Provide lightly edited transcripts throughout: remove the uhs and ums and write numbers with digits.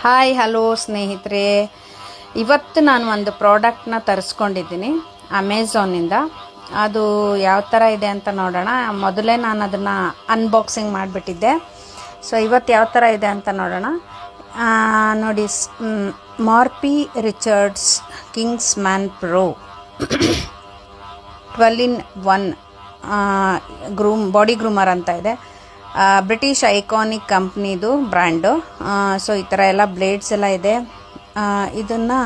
Hi hello ಸ್ನೇಹಿತರೆ, ಇವತ್ತು ನಾನು ಒಂದು ಪ್ರಾಡಕ್ಟ್ನ ತರಿಸ್ಕೊಂಡಿದ್ದೀನಿ ಅಮೆಝಾನಿಂದ. ಅದು ಯಾವ ಥರ ಇದೆ ಅಂತ ನೋಡೋಣ. ಮೊದಲೇ ನಾನು ಅದನ್ನು ಅನ್ಬಾಕ್ಸಿಂಗ್ ಮಾಡಿಬಿಟ್ಟಿದ್ದೆ. ಸೊ ಇವತ್ತು ಯಾವ ಥರ ಇದೆ ಅಂತ ನೋಡೋಣ. ನೋಡಿ, Morphy Richards Kingsman Pro 12-in-1 body groomer ಅಂತ ಇದೆ. ಬ್ರಿಟಿಷ್ ಐಕಾನಿಕ್ ಕಂಪ್ನಿದು ಬ್ರ್ಯಾಂಡು. ಸೊ ಈ ಥರ ಎಲ್ಲ ಬ್ಲೇಡ್ಸ್ ಎಲ್ಲ ಇದೆ. ಇದನ್ನು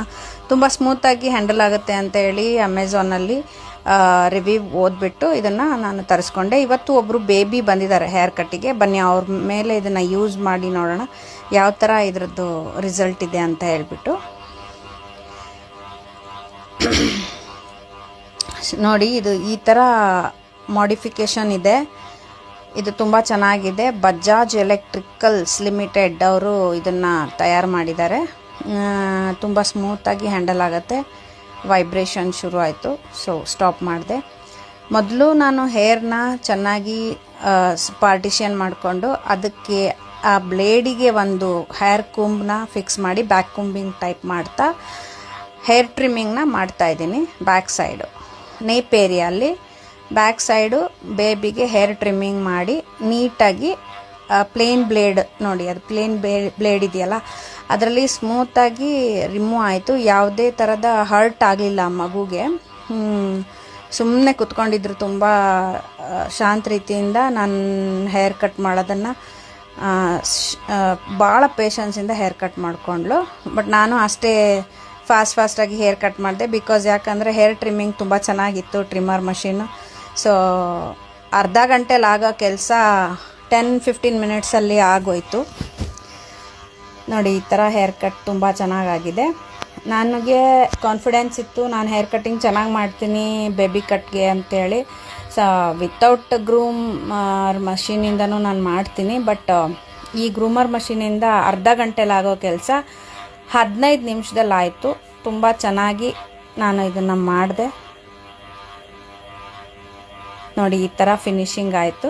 ತುಂಬ ಸ್ಮೂತಾಗಿ ಹ್ಯಾಂಡಲ್ ಆಗುತ್ತೆ ಅಂತ ಹೇಳಿ ಅಮೆಝಾನಲ್ಲಿ ರಿವ್ಯೂ ಓದ್ಬಿಟ್ಟು ಇದನ್ನು ನಾನು ತರಿಸ್ಕೊಂಡೆ. ಇವತ್ತು ಒಬ್ಬರು ಬೇಬಿ ಬಂದಿದ್ದಾರೆ ಹೇರ್ ಕಟ್ಟಿಗೆ. ಬನ್ನಿ ಅವ್ರ ಮೇಲೆ ಇದನ್ನು ಯೂಸ್ ಮಾಡಿ ನೋಡೋಣ ಯಾವ ಥರ ಇದರದ್ದು ರಿಸಲ್ಟ್ ಇದೆ ಅಂತ ಹೇಳ್ಬಿಟ್ಟು. ನೋಡಿ, ಇದು ಈ ಥರ ಮಾಡಿಫಿಕೇಷನ್ ಇದೆ. ಇದು ತುಂಬ ಚೆನ್ನಾಗಿದೆ. ಬಜಾಜ್ ಎಲೆಕ್ಟ್ರಿಕಲ್ಸ್ ಲಿಮಿಟೆಡ್ ಅವರು ಇದನ್ನು ತಯಾರು ಮಾಡಿದ್ದಾರೆ. ತುಂಬ ಸ್ಮೂತಾಗಿ ಹ್ಯಾಂಡಲ್ ಆಗುತ್ತೆ. ವೈಬ್ರೇಷನ್ ಶುರು ಆಯಿತು, ಸೊ ಸ್ಟಾಪ್ ಮಾಡಿದೆ. ಮೊದಲು ನಾನು ಹೇರ್ನ ಚೆನ್ನಾಗಿ ಪಾರ್ಟಿಷನ್ ಮಾಡಿಕೊಂಡು ಅದಕ್ಕೆ ಆ ಬ್ಲೇಡಿಗೆ ಒಂದು ಹೇರ್ ಕೂಂಬ್ನ ಫಿಕ್ಸ್ ಮಾಡಿ ಬ್ಯಾಕ್ ಕೂಂಬಿಂಗ್ ಟೈಪ್ ಮಾಡ್ತಾ ಹೇರ್ ಟ್ರಿಮ್ಮಿಂಗ್ನ ಮಾಡ್ತಾಯಿದ್ದೀನಿ. ಬ್ಯಾಕ್ ಸೈಡು ನೇಪ್ ಏರಿಯಲ್ಲಿ ಬ್ಯಾಕ್ ಸೈಡು ಬೇಬಿಗೆ ಹೇರ್ ಟ್ರಿಮ್ಮಿಂಗ್ ಮಾಡಿ ನೀಟಾಗಿ ಪ್ಲೇನ್ ಬ್ಲೇಡ್, ನೋಡಿ ಅದು ಪ್ಲೇನ್ ಬ್ಲೇಡ್ ಇದೆಯಲ್ಲ, ಅದರಲ್ಲಿ ಸ್ಮೂತಾಗಿ ರಿಮೂವ್ ಆಯಿತು. ಯಾವುದೇ ಥರದ ಹರ್ಟ್ ಆಗಲಿಲ್ಲ ಮಗುಗೆ. ಸುಮ್ಮನೆ ಕುತ್ಕೊಂಡಿದ್ರು. ತುಂಬ ಶಾಂತ ರೀತಿಯಿಂದ ನಾನು ಹೇರ್ ಕಟ್ ಮಾಡೋದನ್ನು ಭಾಳ ಪೇಷನ್ಸಿಂದ ಹೇರ್ ಕಟ್ ಮಾಡಿಕೊಂಡ್ಳು. ಬಟ್ ನಾನು ಅಷ್ಟೇ ಫಾಸ್ಟಾಗಿ ಹೇರ್ ಕಟ್ ಮಾಡಿದೆ. ಬಿಕಾಸ್ ಯಾಕಂದರೆ ಹೇರ್ ಟ್ರಿಮ್ಮಿಂಗ್ ತುಂಬ ಚೆನ್ನಾಗಿತ್ತು ಟ್ರಿಮ್ಮರ್ ಮಷೀನು. ಸೊ ಅರ್ಧ ಗಂಟೆಲಿ ಆಗೋ ಕೆಲಸ 10-15 ಮಿನಿಟ್ಸಲ್ಲಿ ಆಗೋಯ್ತು. ನೋಡಿ, ಈ ಥರ ಹೇರ್ ಕಟ್ ತುಂಬ ಚೆನ್ನಾಗಾಗಿದೆ. ನನಗೆ ಕಾನ್ಫಿಡೆನ್ಸ್ ಇತ್ತು, ನಾನು ಹೇರ್ ಕಟ್ಟಿಂಗ್ ಚೆನ್ನಾಗಿ ಮಾಡ್ತೀನಿ ಬೇಬಿ ಕಟ್ಗೆ ಅಂತೇಳಿ. ಸೊ ವಿತೌಟ್ ಗ್ರೂಮರ್ ಮಷೀನಿಂದನೂ ನಾನು ಮಾಡ್ತೀನಿ. ಬಟ್ ಈ ಗ್ರೂಮರ್ ಮಷೀನಿಂದ ಅರ್ಧ ಗಂಟೆಲಿ ಆಗೋ ಕೆಲಸ 15 ನಿಮಿಷದಲ್ಲಿ ಆಯಿತು. ತುಂಬ ಚೆನ್ನಾಗಿ ನಾನು ಇದನ್ನು ಮಾಡಿದೆ. ನೋಡಿ, ಈ ಥರ ಫಿನಿಶಿಂಗ್ ಆಯಿತು.